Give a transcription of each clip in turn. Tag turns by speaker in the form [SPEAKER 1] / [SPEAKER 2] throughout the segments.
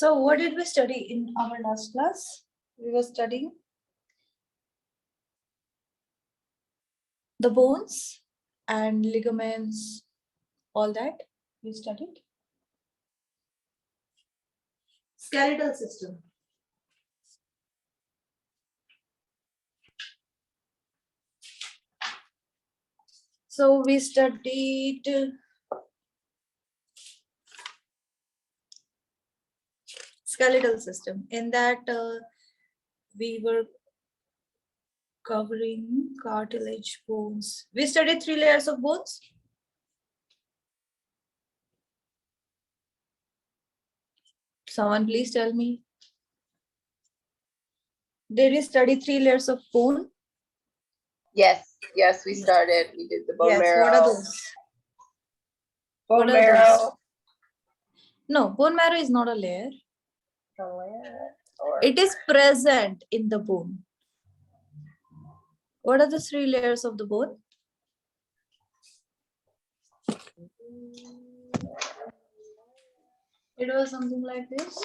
[SPEAKER 1] So what did we study in our last class? We were studying the bones and ligaments, all that we studied. Skeletal system. So we studied skeletal system. In that we were covering cartilage, bones. We studied 3 layers of bones. Someone please tell me. Did we study 3 layers of bone?
[SPEAKER 2] Yes, we started. We did the bone marrow.
[SPEAKER 1] What are those?
[SPEAKER 2] Bone marrow.
[SPEAKER 1] No, bone marrow is not a layer.
[SPEAKER 2] A layer or...
[SPEAKER 1] It is present in the bone. What are the 3 layers of the bone? It was something like this.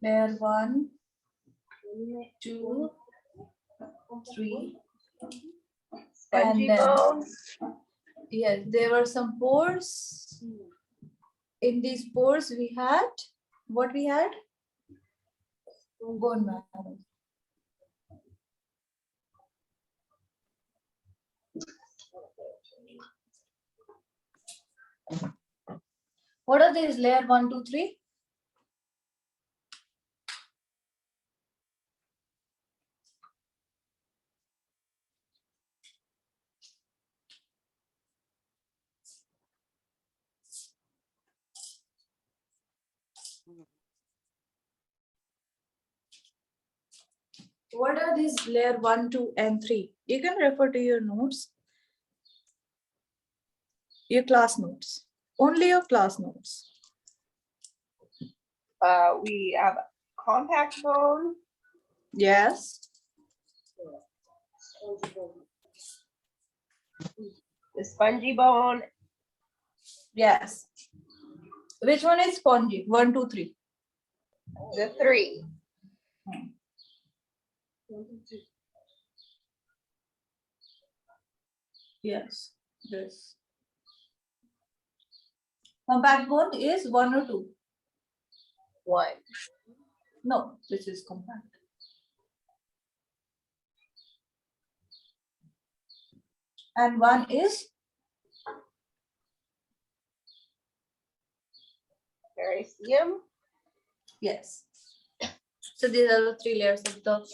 [SPEAKER 1] Layer 1, 2, 3.
[SPEAKER 2] Spongy
[SPEAKER 1] and then,
[SPEAKER 2] bone.
[SPEAKER 1] Yes, there were some pores. In these pores we had, what we had? Bone marrow. What are these? Layer 1, 2, 3? What are these layer 1, 2, and 3? You can refer to your notes, your class notes, only your class notes.
[SPEAKER 2] We have compact bone.
[SPEAKER 1] Yes.
[SPEAKER 2] The spongy bone.
[SPEAKER 1] Yes. Which one is spongy? 1, 2, 3.
[SPEAKER 2] The 3.
[SPEAKER 1] Yes. This. Compact bone is 1 or 2?
[SPEAKER 2] 1.
[SPEAKER 1] No, this is compact. And 1 is?
[SPEAKER 2] 𝐘𝐫.
[SPEAKER 1] Yes. So these are the 3 layers of the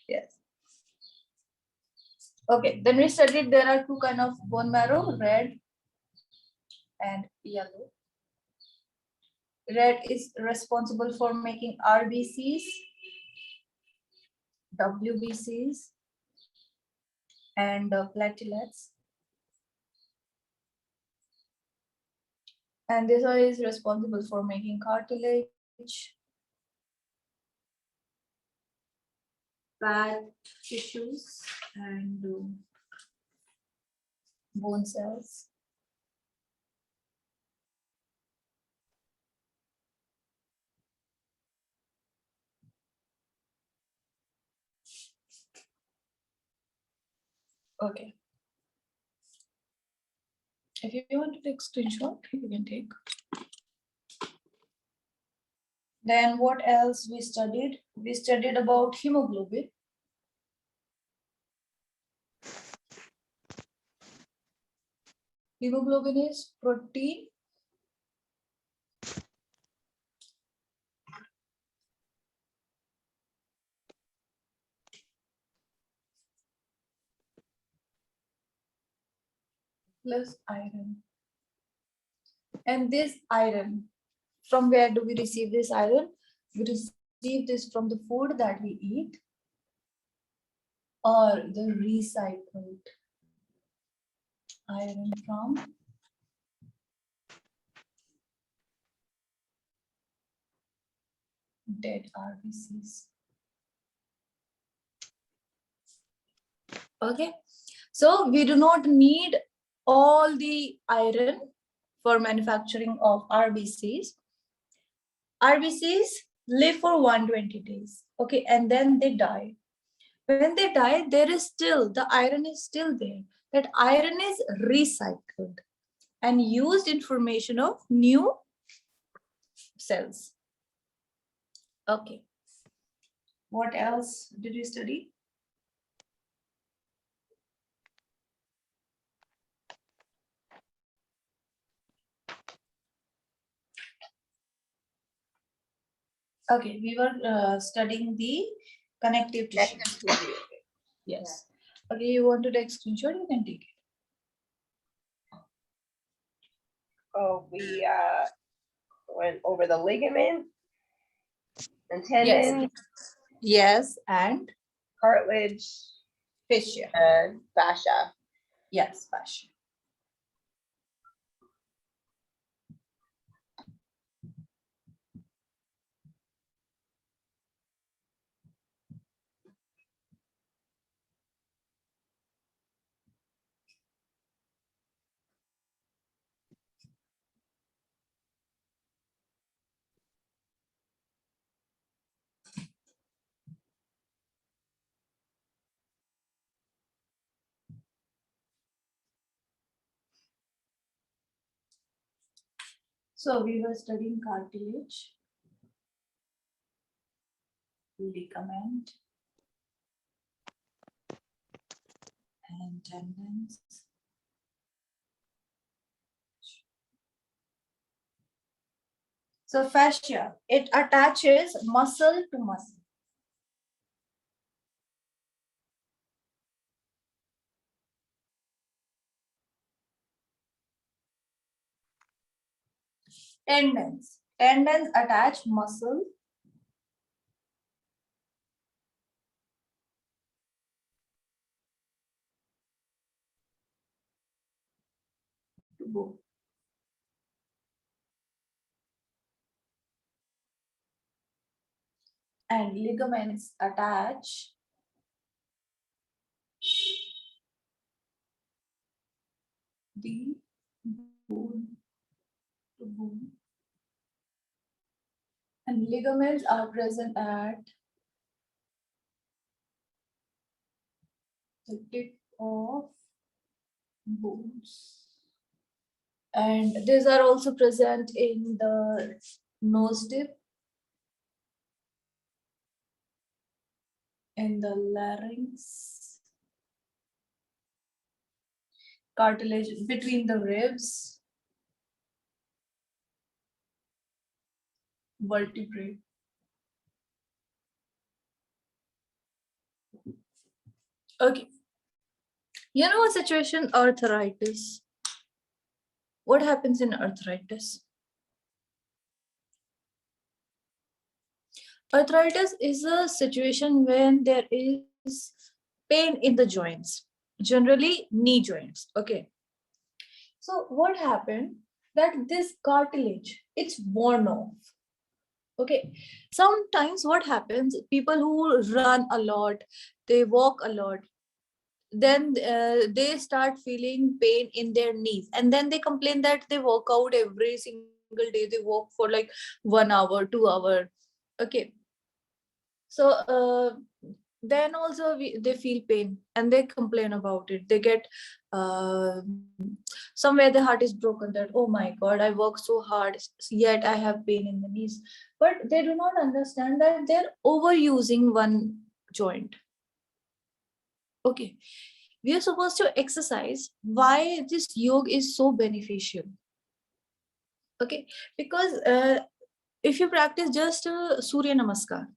[SPEAKER 1] yes. Okay, then we studied there are 2 kind of bone marrow, red and yellow. Red is responsible for making RBCs, WBCs, and platelets. And this one is responsible for making cartilage, fat tissues, and bone cells. Okay. If you want to take screenshot, you can take. Then what else we studied? We studied about hemoglobin. Hemoglobin is protein plus iron. And this iron, from where do we receive this iron? We receive this from the food that we eat or the recycled iron from dead RBCs. Okay, so we do not need all the iron for manufacturing of RBCs. RBCs live for 120 days. Okay, and then they die. When they die, there is still, the iron is still there. That iron is recycled and used in formation of new cells. Okay. What else did you study? Okay, we were studying the connective tissue. Yes. Okay, you want to take screenshot, you can take it.
[SPEAKER 2] Oh, we went over the ligament and tendon,
[SPEAKER 1] Yes, and
[SPEAKER 2] cartilage,
[SPEAKER 1] fascia.
[SPEAKER 2] and fascia.
[SPEAKER 1] Yes, fascia. So we were studying cartilage, ligament, and tendons. So fascia, it attaches muscle to muscle. Tendons attach muscle to bone. And ligaments attach the bone to bone. And ligaments are present at the tip of bones. And these are also present in the nose tip, in the larynx, cartilage between the ribs, vertebrae. Okay. You know a situation, arthritis. What happens in arthritis? Arthritis is a situation when there is pain in the joints, generally knee joints. Okay. So what happened that this cartilage, it's worn off. Okay. Sometimes what happens, people who run a lot, they walk a lot, then they start feeling pain in their knees, and then they complain that they work out every single day, they walk for like 1 hour 2 hour. Okay, so then also they feel pain and they complain about it, they get uh, somewhere the heart is broken, that oh my god, I work so hard yet I have pain in the knees. But they do not understand that they're overusing one joint. Okay, we are supposed to exercise. Why this yoga is so beneficial? Okay, because if you practice just Surya Namaskar,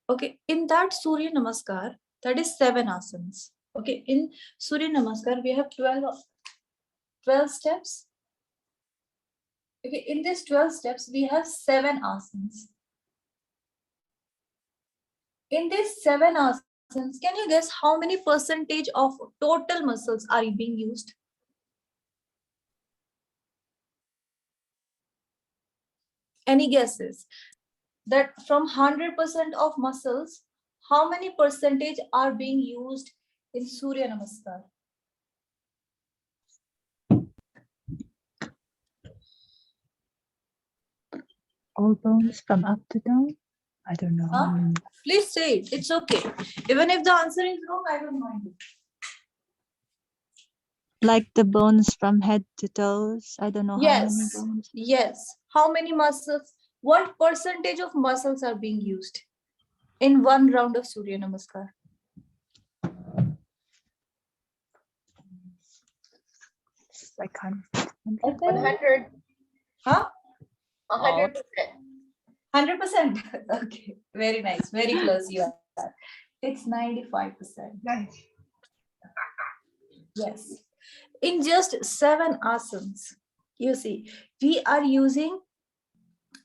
[SPEAKER 1] okay, in that Surya Namaskar, that is 7 asanas. Okay, in Surya Namaskar, we have 12 steps. Okay, in these 12 steps, we have 7 asanas. In these 7 asanas, can you guess how many percentage of total muscles are being used? Any guesses? that from 100% of muscles, how many percentage are being used in Surya Namaskar?
[SPEAKER 3] All bones from up to down? I don't know.
[SPEAKER 1] Huh? Please say it. It's okay. Even if the answer is wrong, I don't mind it.
[SPEAKER 3] Like the bones from head to toes? I don't know how many
[SPEAKER 1] Yes.
[SPEAKER 3] bones.
[SPEAKER 1] Yes. How many muscles? What percentage of muscles are being used in one round of Surya Namaskar?
[SPEAKER 3] I can't.
[SPEAKER 2] 100.
[SPEAKER 1] Huh?
[SPEAKER 2] 100%.
[SPEAKER 1] 100%. Okay. Very nice. Very close you are. It's 95%.
[SPEAKER 3] Nice.
[SPEAKER 1] Yes. In just 7 asanas, you see, we are using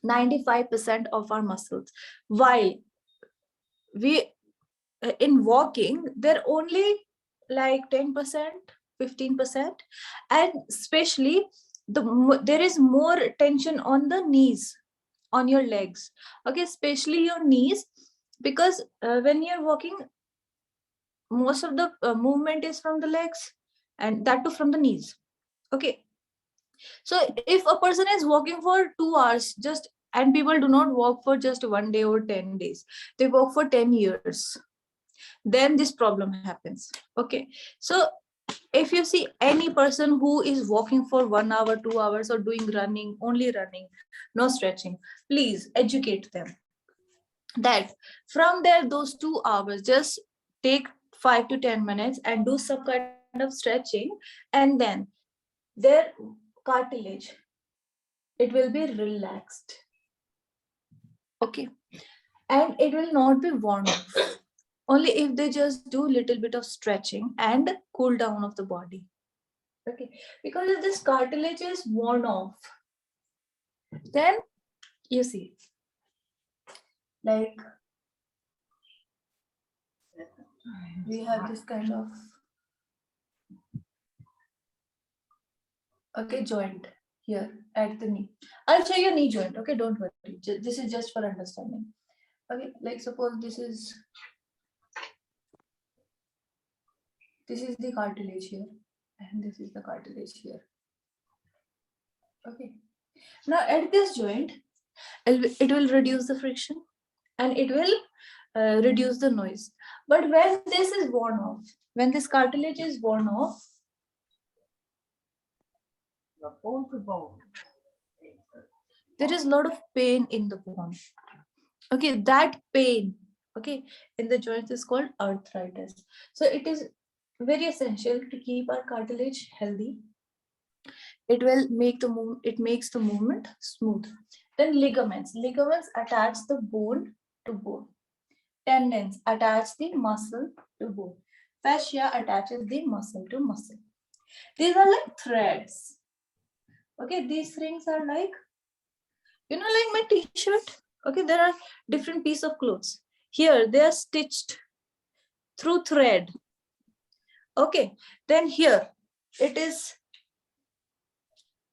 [SPEAKER 1] 95% of our muscles. While we in walking, they're only like 10%, 15%, and especially there is more tension on the knees, on your legs. Okay, especially your knees, because when you're walking, most of the movement is from the legs, and that too from the knees. Okay, so if a person is walking for 2 hours, just, and people do not walk for just 1 day or 10 days, they walk for 10 years, then this problem happens. Okay, so if you see any person who is walking for 1 hour, 2 hours, or doing running, only running, no stretching, please educate them that from there, those 2 hours, just take 5 to 10 minutes and do some kind of stretching, and then their cartilage, it will be relaxed. Okay, and it will not be worn off, only if they just do little bit of stretching and cool down of the body. Okay, because if this cartilage is worn off, then you see, like we have this kind of, okay, joint here at the knee. I'll show you knee joint. Okay, don't worry. This is just for understanding. Okay, like suppose this is the cartilage here, and this is the cartilage here. Okay, now at this joint, it will reduce the friction, and it will reduce the noise. But when this is worn off, when this cartilage is worn off, there is a lot of pain in the bone. Okay, that pain, okay, in the joints is called arthritis. So it is very essential to keep our cartilage healthy. It will make it makes the movement smooth. Then ligaments attach the bone to bone. Tendons attach the muscle to bone. Fascia attaches the muscle to muscle. These are like threads. Okay, these rings are like, like my t-shirt. Okay, there are different pieces of clothes. Here they are stitched through thread. Okay, then here it is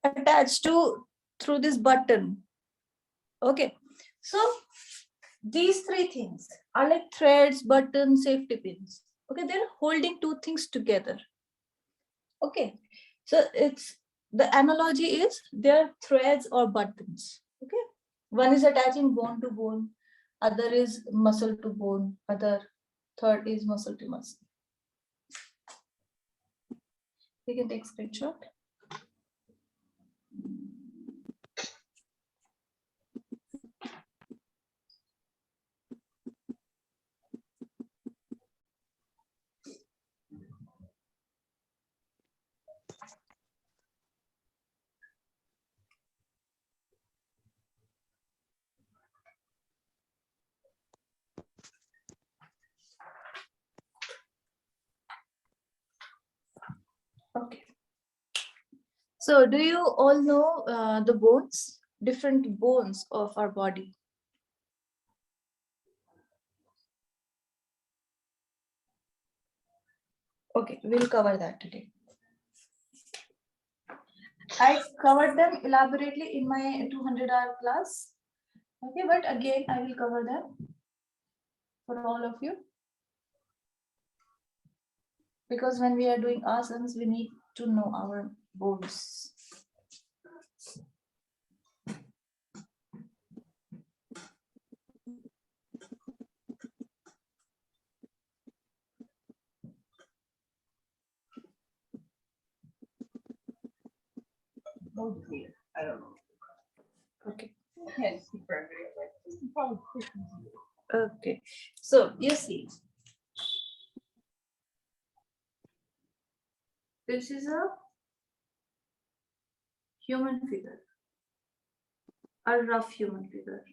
[SPEAKER 1] attached to through this button. Okay, so these 3 things are like threads, buttons, safety pins. Okay, they're holding 2 things together. Okay, so it's the analogy is they're threads or buttons. Okay, one is attaching bone to bone, other is muscle to bone, third is muscle to muscle. We can take screenshot. Okay. So do you all know the bones, different bones of our body? Okay, we'll cover that today. I covered them elaborately in my 200-hour class. Okay, but again, I will cover them for all of you. Because when we are doing asanas, we need to know our bones.
[SPEAKER 2] Okay, I don't know.
[SPEAKER 1] Okay.
[SPEAKER 2] I can't speak for everybody.
[SPEAKER 1] Okay. So you see, this is a human figure, a rough human figure.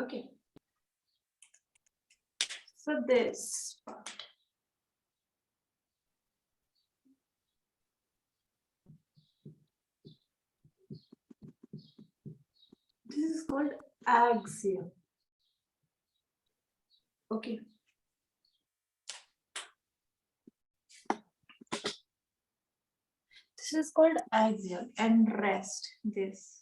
[SPEAKER 1] Okay. So this part. This is called axial. Okay. This is called axial and rest this.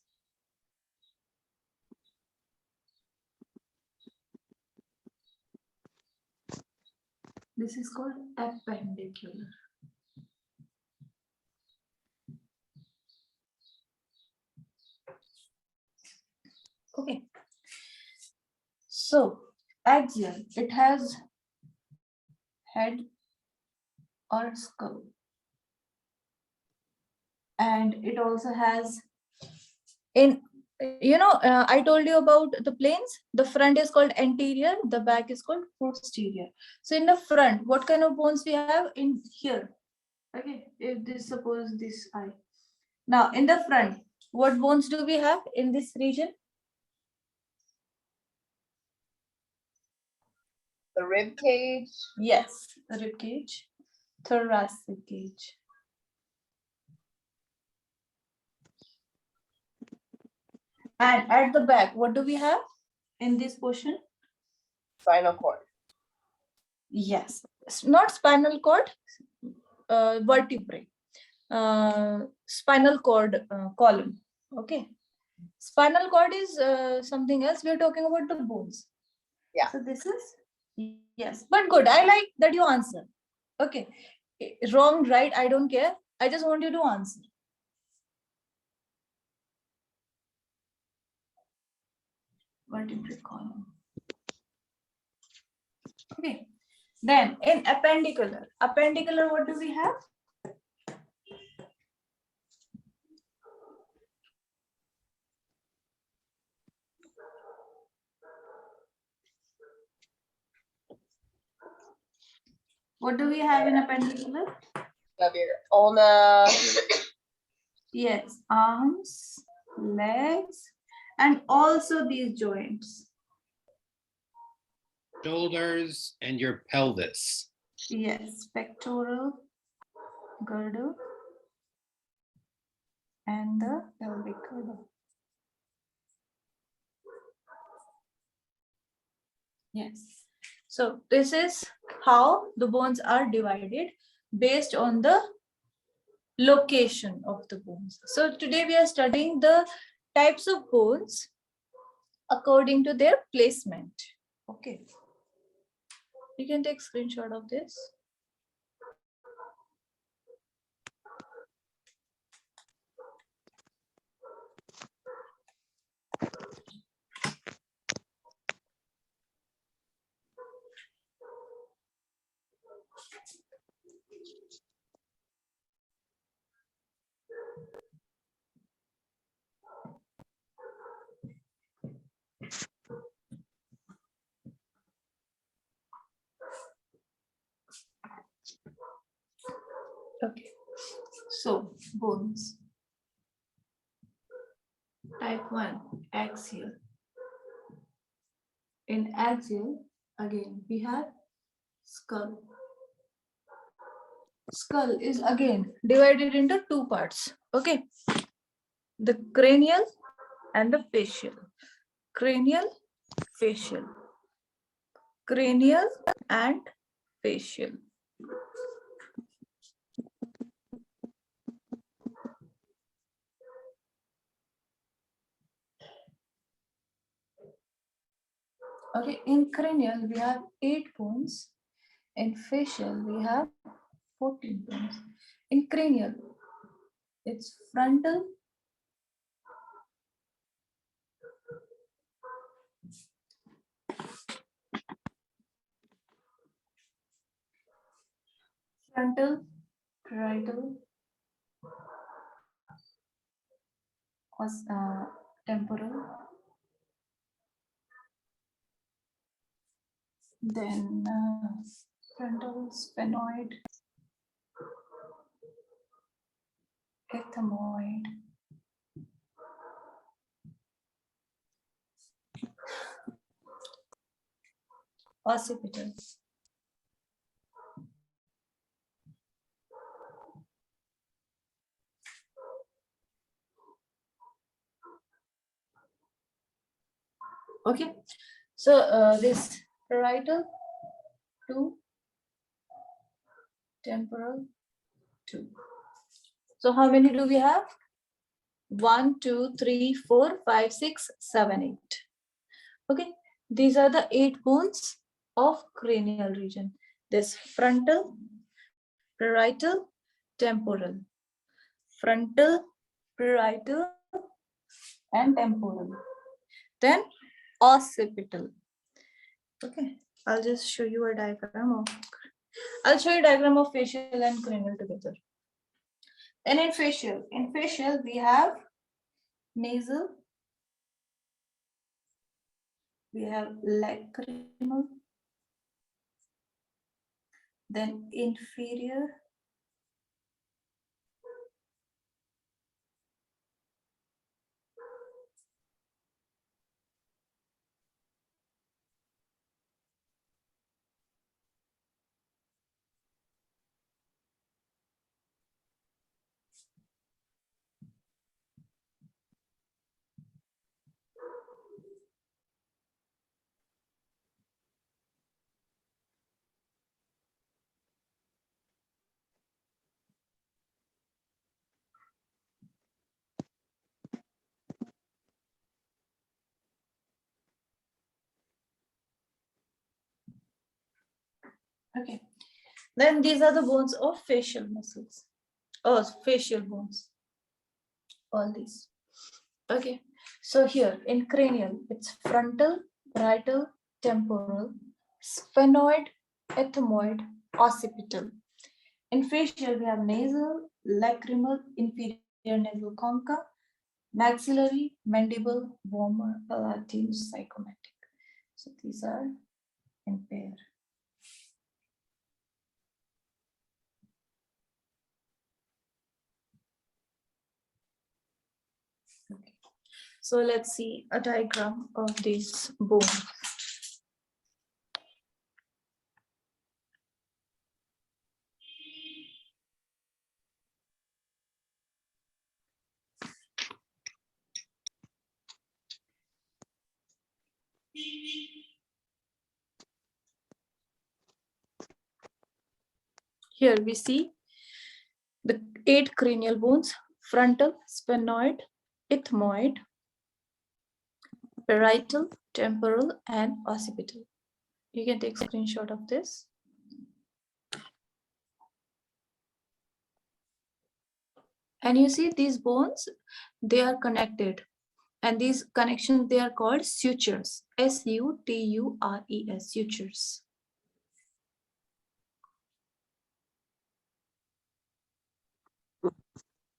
[SPEAKER 1] This is called appendicular. Okay. So axial, it has head or skull. And it also has I told you about the planes. The front is called anterior, the back is called posterior. So in the front, what kind of bones we have in here? Okay, if this, suppose this eye. Now in the front, what bones do we have in this region?
[SPEAKER 2] The rib cage.
[SPEAKER 1] Yes, rib cage, thoracic cage. And at the back, what do we have in this portion?
[SPEAKER 2] Spinal cord.
[SPEAKER 1] Yes, not spinal cord, vertebrae, spinal cord column. Okay, spinal cord is something else. We are talking about the bones.
[SPEAKER 2] Yeah.
[SPEAKER 1] So this is, yes, but good. I like that you answer. Okay, wrong, right? I don't care. I just want you to answer. Vertebrae column. Okay. Then in appendicular, what do we have? What do we have in appendicular?
[SPEAKER 2] You have your ulna.
[SPEAKER 1] Yes, arms, legs, and also these joints.
[SPEAKER 4] Shoulders and your pelvis.
[SPEAKER 1] Yes, pectoral girdle and the pelvic girdle. Yes. So this is how the bones are divided based on the location of the bones. So today we are studying the types of bones according to their placement. Okay. You can take screenshot of this. Okay, so bones. Type 1, axial. In axial, again, we have skull. Skull is again divided into two parts. Okay, the cranial and the facial. Cranial, facial. cranial and facial. Okay, in cranial we have 8 bones. In facial we have 14 bones. In cranial, it's frontal, parietal, temporal, then frontal, sphenoid, ethmoid, occipital. Okay, so this parietal 2, temporal 2. So how many do we have? 1, 2, 3, 4, 5, 6, 7, 8. Okay, these are the 8 bones of cranial region. This frontal, parietal, temporal, frontal, parietal, and temporal. Then occipital. Okay, I'll just show you a diagram of. I'll show you a diagram of facial and cranial together. Then in facial we have nasal, we have lacrimal, then inferior, okay. Then these are the bones of facial muscles. Oh, facial bones. All these. Okay. So here in cranial, it's frontal, parietal, temporal, sphenoid, ethmoid, occipital. In facial, we have nasal, lacrimal, inferior nasal concha, maxillary, mandible, vomer, palatine, zygomatic. So these are in pair. Okay. So let's see a diagram of these bones. Here we see the 8 cranial bones: frontal, sphenoid, ethmoid, parietal, temporal, and occipital. You can take a screenshot of this. And you see these bones, they are connected. And these connections, they are called sutures. S-U-T-U-R-E-S, sutures.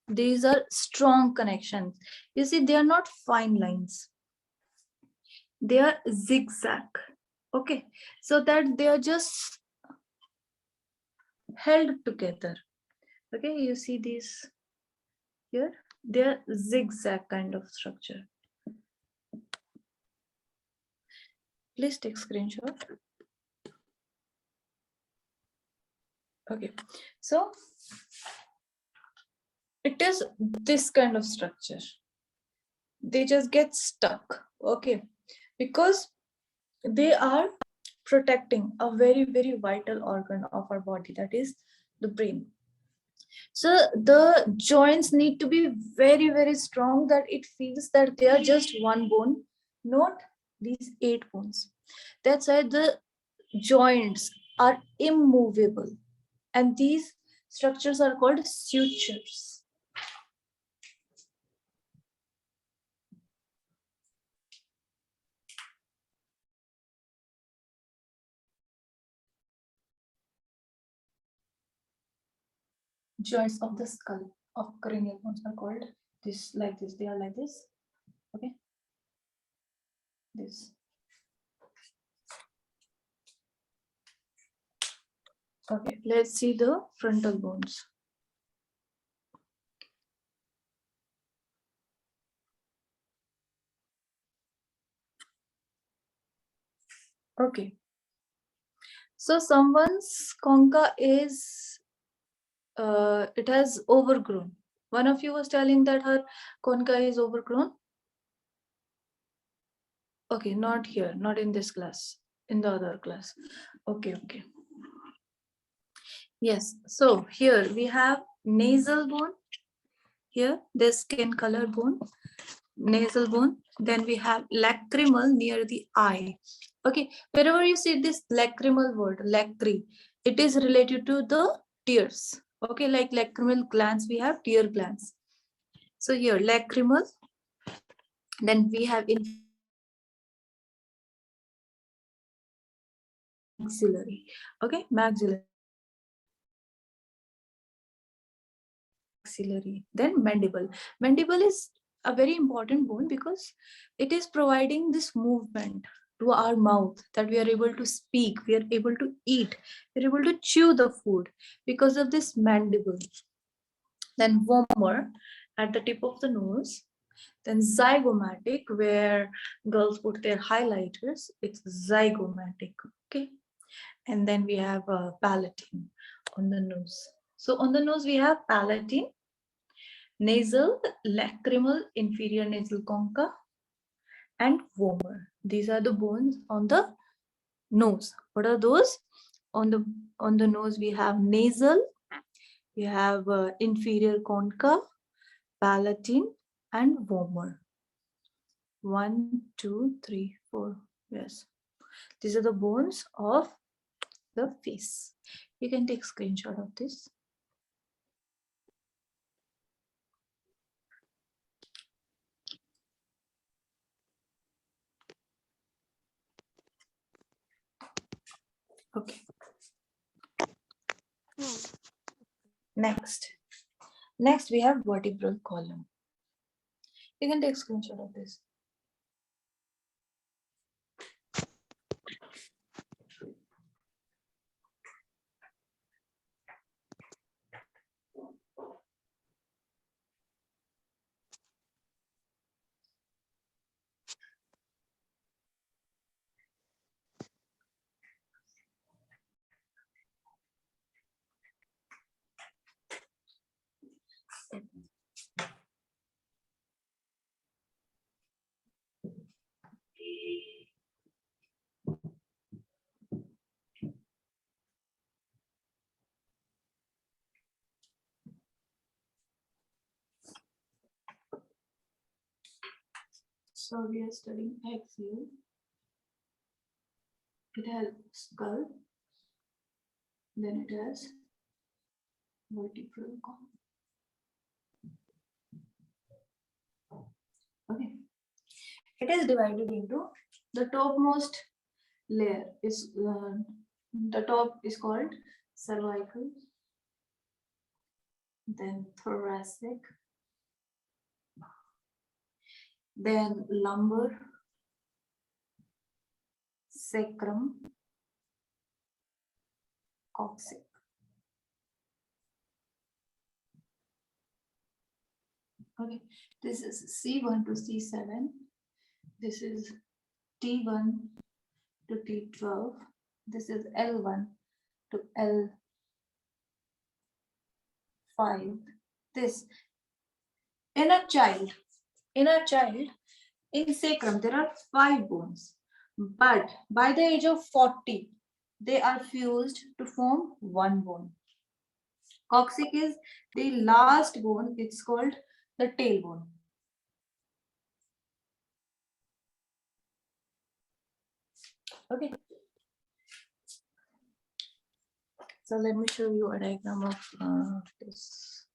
[SPEAKER 1] These are strong connections. You see, they are not fine lines. They are zigzag. Okay, so that they are just held together. Okay, you see these here? They are zigzag kind of structure. Please take screenshot. Okay, so it is this kind of structure. They just get stuck, okay, because they are protecting a very, very vital organ of our body, that is the brain. So the joints need to be very, very strong, that it feels that they are just one bone, not these 8 bones. That's why the joints are immovable, and these structures are called sutures. Joints of the skull of cranial bones are called this, like this. They are like this. Okay. This. Okay. Let's see the frontal bones. Okay. So someone's concha is it has overgrown. One of you was telling that her concha is overgrown. Okay, not here, not in this class, in the other class. Okay, okay. Yes, so here we have nasal bone. Here, this skin color bone, nasal bone. Then we have lacrimal near the eye. Okay, wherever you see this lacrimal word, lacry, it is related to the tears. Okay, like lacrimal glands, we have tear glands. So here, lacrimal. Then we have maxillary. Okay, maxillary. Then mandible. Mandible is a very important bone because it is providing this movement to our mouth, that we are able to speak, we are able to eat, we are able to chew the food because of this mandible. Then vomer at the tip of the nose. Then zygomatic, where girls put their highlighters, it's zygomatic. Okay. And then we have palatine on the nose. So on the nose we have palatine, nasal, lacrimal, inferior nasal concha, and vomer. These are the bones on the nose. What are those? On the nose we have nasal, we have inferior concha, palatine, and vomer. 1, 2, 3, 4. Yes, these are the bones of the face. You can take screenshot of this. Okay. Next we have vertebral column. You can take screenshot of this. So we are studying 𝐂𝐸. It has skull, then it has vertebral column. Okay. It is divided into the topmost layer is the top is called cervical, then thoracic, then lumbar, sacrum, coccyx. Okay, this is C1 to C7. This is T1 to T12. This is L1 to L5. This in a child, in sacrum, there are 5 bones. But by the age of 40, they are fused to form one bone. Coccyx is the last bone. It's called the tailbone. Okay. So let me show you a diagram of this.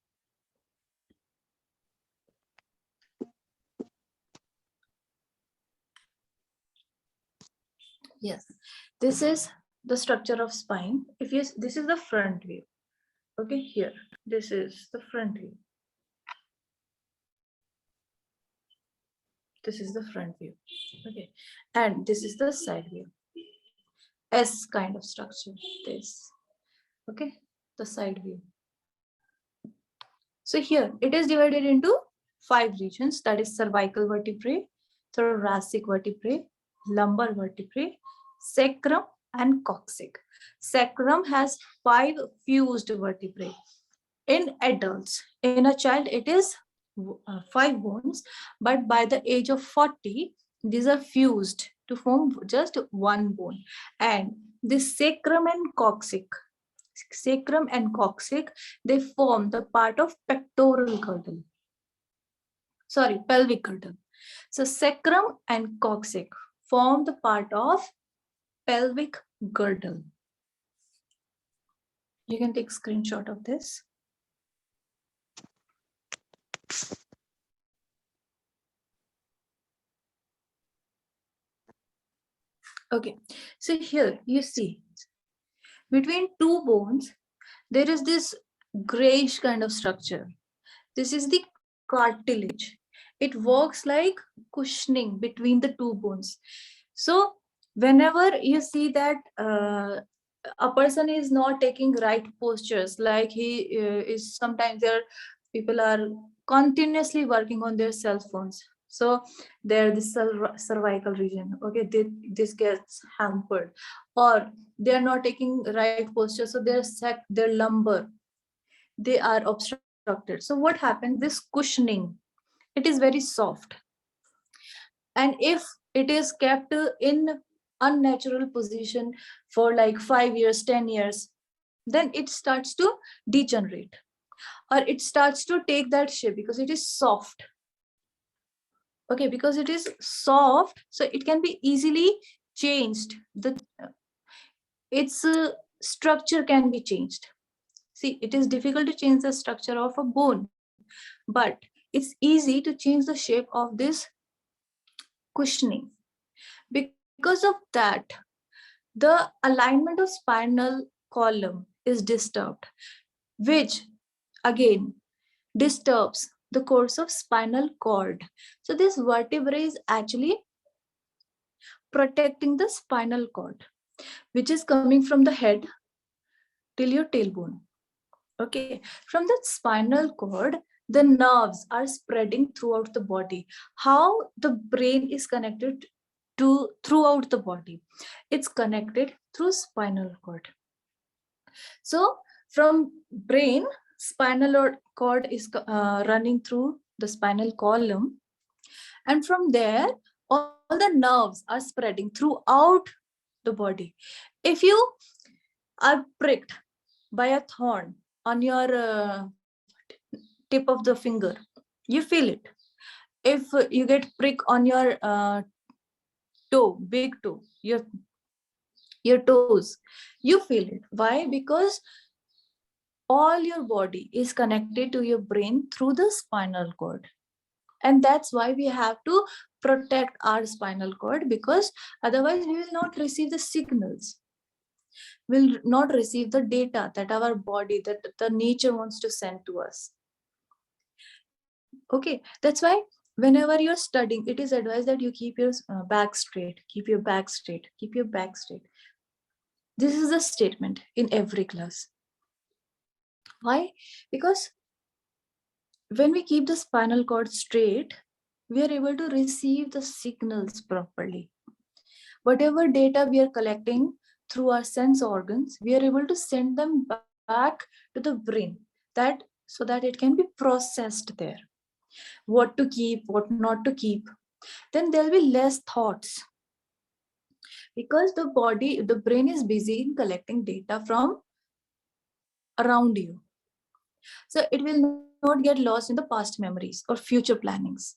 [SPEAKER 1] Yes, this is the structure of spine. If you, this is the front view. Okay, here, this is the front view. This is the front view. Okay, and this is the side view. S kind of structure, this. Okay, the side view. So here, it is divided into 5 regions, that is cervical vertebrae, thoracic vertebrae, lumbar vertebrae, sacrum, and coccyx. Sacrum has 5 fused vertebrae. In adults, in a child, it is 5 bones, but by the age of 40, these are fused to form just one bone. And this sacrum and coccyx, they form the part of pectoral girdle. Sorry, pelvic girdle. So sacrum and coccyx form the part of pelvic girdle. You can take a screenshot of this. Okay, so here you see between 2 bones, there is this grayish kind of structure. This is the cartilage. It works like cushioning between the 2 bones. So whenever you see that a person is not taking right postures, like he is, sometimes there people are continuously working on their cell phones. So there, the cervical region, okay, this gets hampered, or they are not taking right posture, so their lumbar, they are obstructed. So what happens, this cushioning, it is very soft, and if it is kept in unnatural position for like 5 years, 10 years, then it starts to degenerate, or it starts to take that shape because it is soft. Okay, because it is soft, so it can be easily changed. Its structure can be changed. See, it is difficult to change the structure of a bone, but it's easy to change the shape of this cushioning. Because of that, the alignment of spinal column is disturbed, which again disturbs the course of spinal cord. So this vertebrae is actually protecting the spinal cord, which is coming from the head till your tailbone. Okay, from that spinal cord, the nerves are spreading throughout the body. How the brain is connected to throughout the body? It's connected through spinal cord. So from brain, spinal cord is running through the spinal column, and from there all the nerves are spreading throughout the body. If you are pricked by a thorn on your tip of the finger, you feel it. If you get prick on your toe, big toe, your toes, you feel it. Why? Because all your body is connected to your brain through the spinal cord. And that's why we have to protect our spinal cord, because otherwise we will not receive the signals, will not receive the data that our body, that the nature wants to send to us. Okay, that's why whenever you're studying, it is advised that you keep your back straight, keep your back straight, keep your back straight. This is a statement in every class. Why? Because when we keep the spinal cord straight, we are able to receive the signals properly. Whatever data we are collecting through our sense organs, we are able to send them back to the brain, that so that it can be processed there. What to keep, what not to keep. Then there'll be less thoughts. because the brain is busy in collecting data from around you. So it will not get lost in the past memories or future plannings.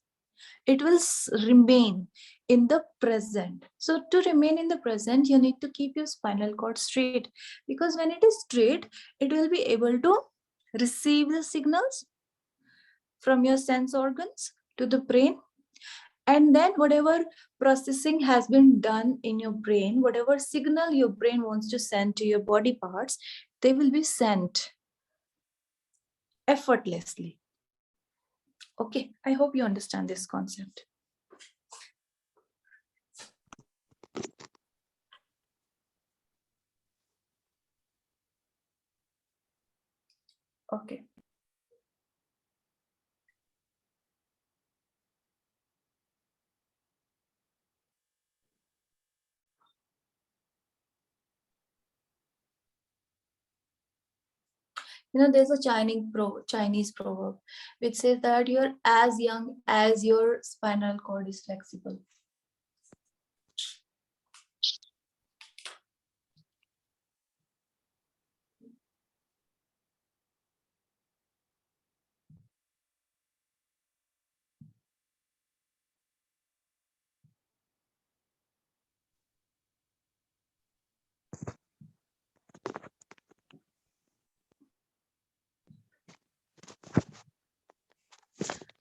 [SPEAKER 1] It will remain in the present. So to remain in the present, you need to keep your spinal cord straight, because when it is straight, it will be able to receive the signals from your sense organs to the brain, and then whatever processing has been done in your brain, whatever signal your brain wants to send to your body parts, they will be sent effortlessly. Okay, I hope you understand this concept. Okay. There's a Chinese proverb which says that you're as young as your spinal cord is flexible.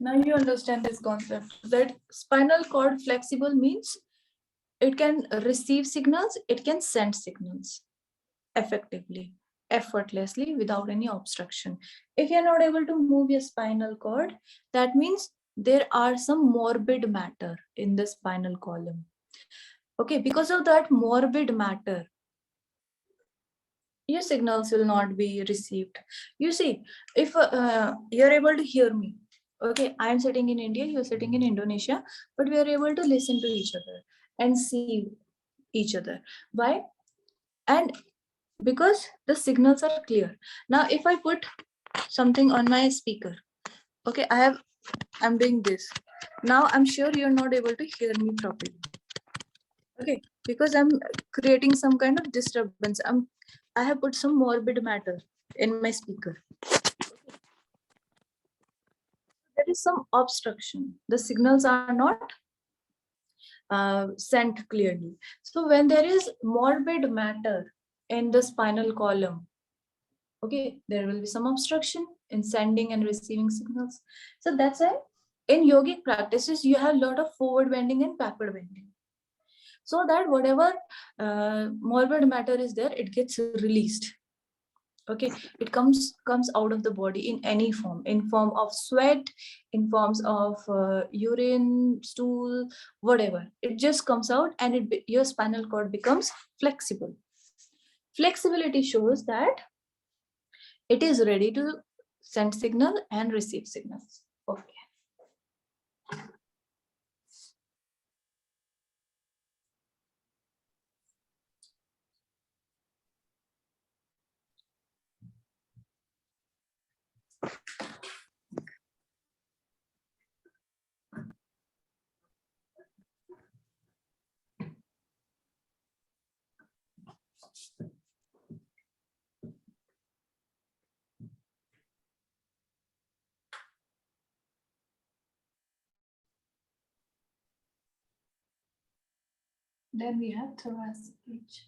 [SPEAKER 1] Now you understand this concept that spinal cord flexible means it can receive signals, it can send signals effectively, effortlessly, without any obstruction. If you're not able to move your spinal cord, that means there are some morbid matter in the spinal column. Okay, because of that morbid matter, your signals will not be received. You see, if you're able to hear me, okay, I'm sitting in India, you're sitting in Indonesia, but we are able to listen to each other and see each other. Why? And because the signals are clear. Now, if I put something on my speaker, okay, I'm doing this. Now I'm sure you're not able to hear me properly. Okay, because I'm creating some kind of disturbance. I have put some morbid matter in my speaker. There is some obstruction. The signals are not sent clearly. So when there is morbid matter in the spinal column, okay, there will be some obstruction in sending and receiving signals. So that's why in yogic practices, you have a lot of forward bending and backward bending, so that whatever morbid matter is there, it gets released. Okay, it comes out of the body in any form, in form of sweat, in forms of urine, stool, whatever. It just comes out, and your spinal cord becomes flexible. Flexibility shows that it is ready to send signal and receive signals. Okay. Then we have thoracic cage.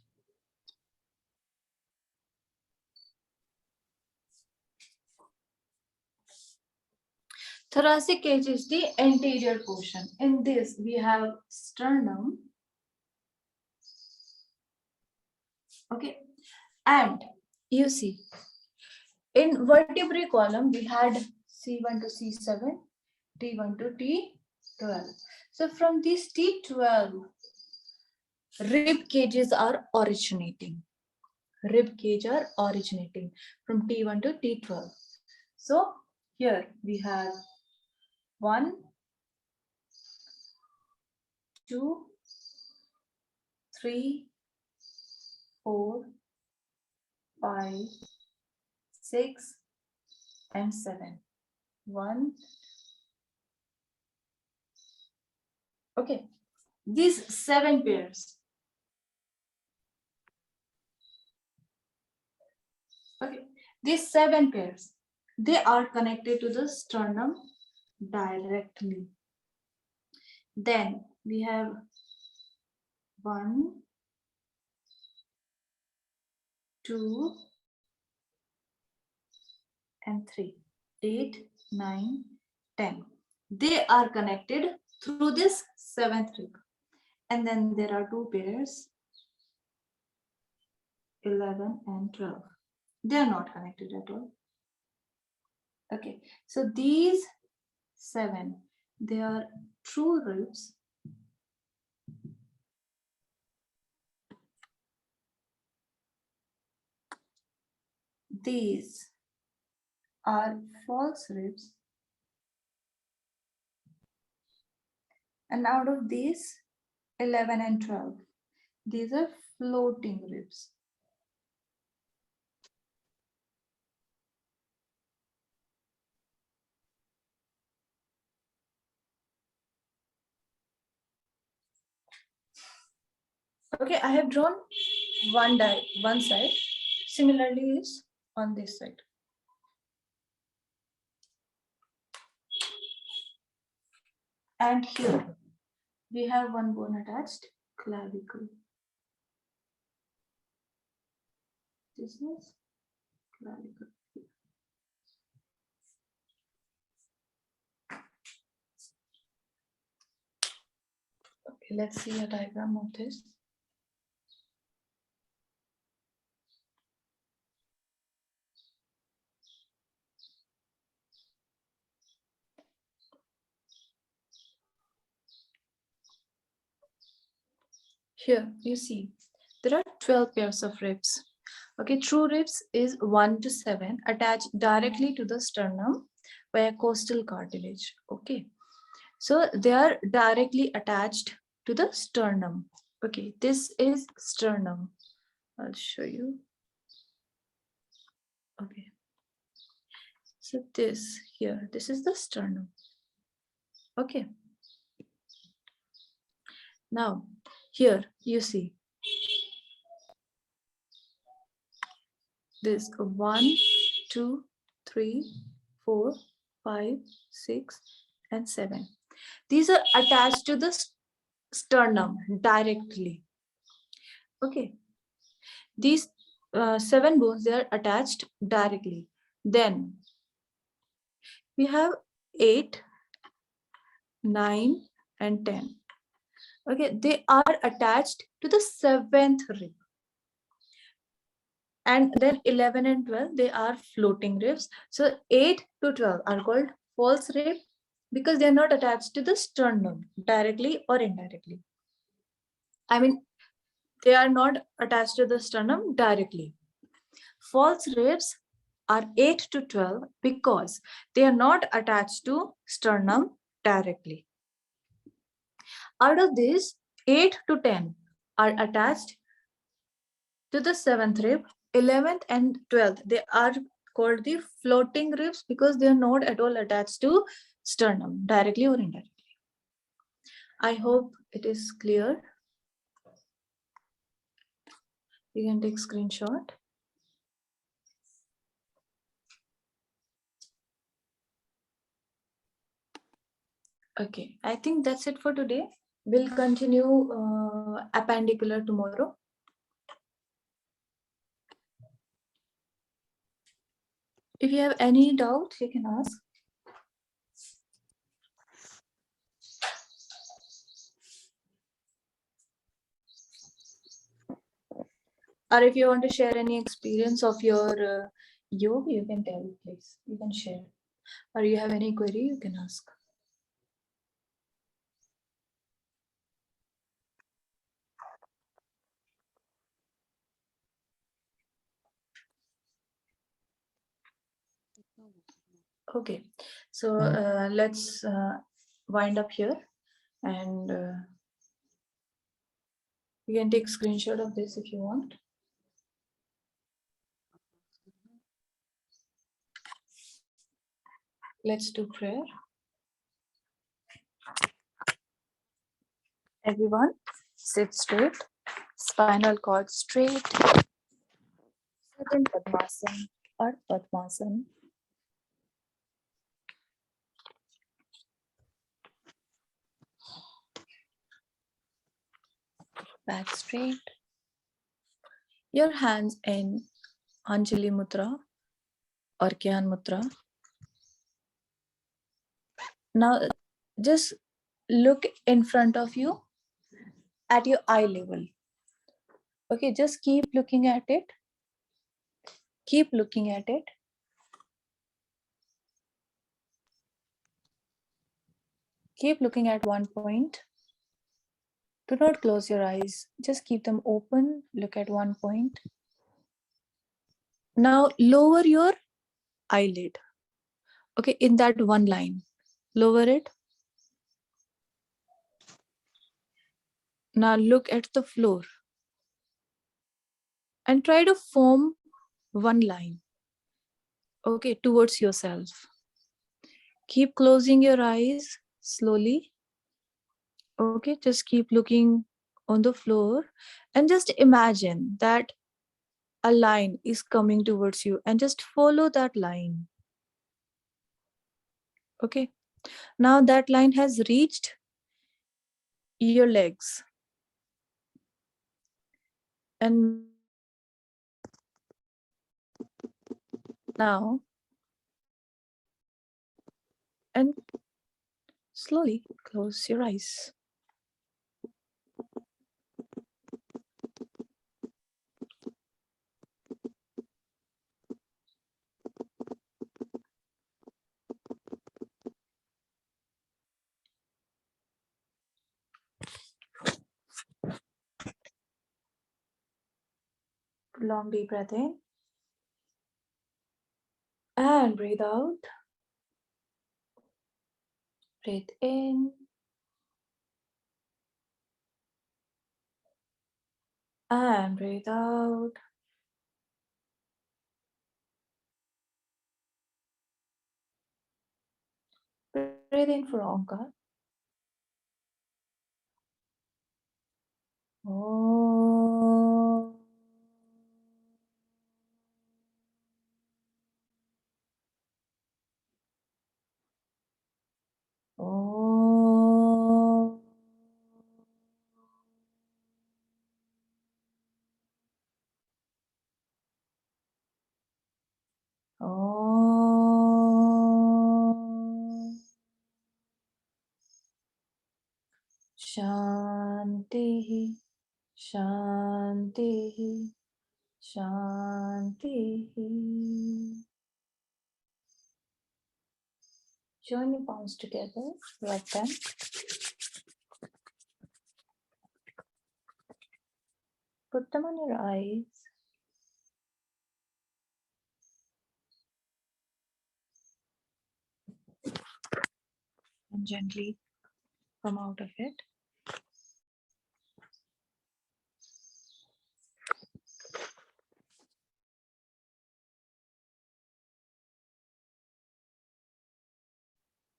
[SPEAKER 1] Thoracic cage is the anterior portion. In this, we have sternum. Okay, and you see, in vertebrae column, we had C1 to C7, T1 to T12. So from these T12, rib cages are originating. Rib cage are originating from T1 to T12. So here we have 1, 2, 3, 4, 5, 6, and 7. 1. Okay, these 7 pairs These 7 pairs, they are connected to the sternum directly. Then we have 1, 2, and 3, 8, 9, 10. They are connected through this 7th rib. And then there are 2 pairs, 11 and 12. They are not connected at all. Okay, so these 7, they are true ribs. These are false ribs. And out of these 11 and 12, these are floating ribs. Okay, I have drawn one side. Similarly is on this side. And here we have one bone attached, clavicle. This is clavicle. Okay, let's see a diagram of this. Here you see there are 12 pairs of ribs. Okay, true ribs is 1 to 7 attached directly to the sternum by a costal cartilage. Okay, so they are directly attached to the sternum. Okay, this is sternum. I'll show you. Okay, so this here, this is the sternum. Okay, now here you see this 1, 2, 3, 4, 5, 6, and 7. These are attached to the sternum directly. Okay, these 7 bones, they are attached directly. Then we have 8, 9, and 10. Okay, they are attached to the 7th rib. And then 11 and 12, they are floating ribs. So 8 to 12 are called false rib because they are not attached to the sternum directly or indirectly. I mean, they are not attached to the sternum directly. False ribs are 8 to 12 because they are not attached to sternum directly. Out of these, 8 to 10 are attached to the 7th rib. 11th and 12th, they are called the floating ribs because they are not at all attached to sternum directly or indirectly. I hope it is clear. You can take screenshot. Okay, I think that's it for today. We'll continue appendicular tomorrow. If you have any doubt, you can ask. Or if you want to share any experience of your yoga, you can tell, please. You can share. Or you have any query, you can ask. Okay, so let's wind up here, and you can take screenshot of this if you want. Let's do prayer. Everyone, sit straight, spinal cord straight. Sit in Padmasana, Ardha Padmasana. Back straight. Your hands in Anjali Mudra or Gyan Mudra. Now just look in front of you at your eye level. Okay, just keep looking at it. Keep looking at it. Keep looking at one point. Do not close your eyes. Just keep them open. Look at one point. Now lower your eyelid. Okay, in that one line. Lower it. Now look at the floor. And try to form one line. Okay, towards yourself. Keep closing your eyes slowly. Okay, just keep looking on the floor and just imagine that a line is coming towards you and just follow that line. Okay, now that line has reached your legs. And now, and slowly close your eyes. Long deep breath in. And breathe out. Breathe in. And breathe out. Breathe in for Omkar. Om. Om. Om. Shanti, Shanti, Shanti. Join your palms together, rub them. Put them on your eyes. And gently come out of it.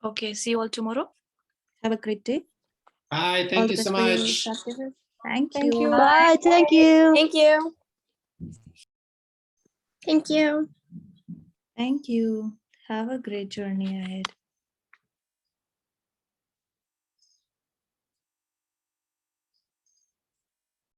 [SPEAKER 1] Okay, see you all tomorrow. Have a great day.
[SPEAKER 4] Bye.
[SPEAKER 1] All
[SPEAKER 4] Thank
[SPEAKER 1] the
[SPEAKER 4] you
[SPEAKER 1] best
[SPEAKER 4] so
[SPEAKER 1] for you,
[SPEAKER 4] much.
[SPEAKER 1] practices. Thank
[SPEAKER 5] Thank
[SPEAKER 1] you.
[SPEAKER 5] you.
[SPEAKER 3] Bye. Thank you.
[SPEAKER 5] Thank you. Thank you.
[SPEAKER 1] Thank you. Have a great journey ahead.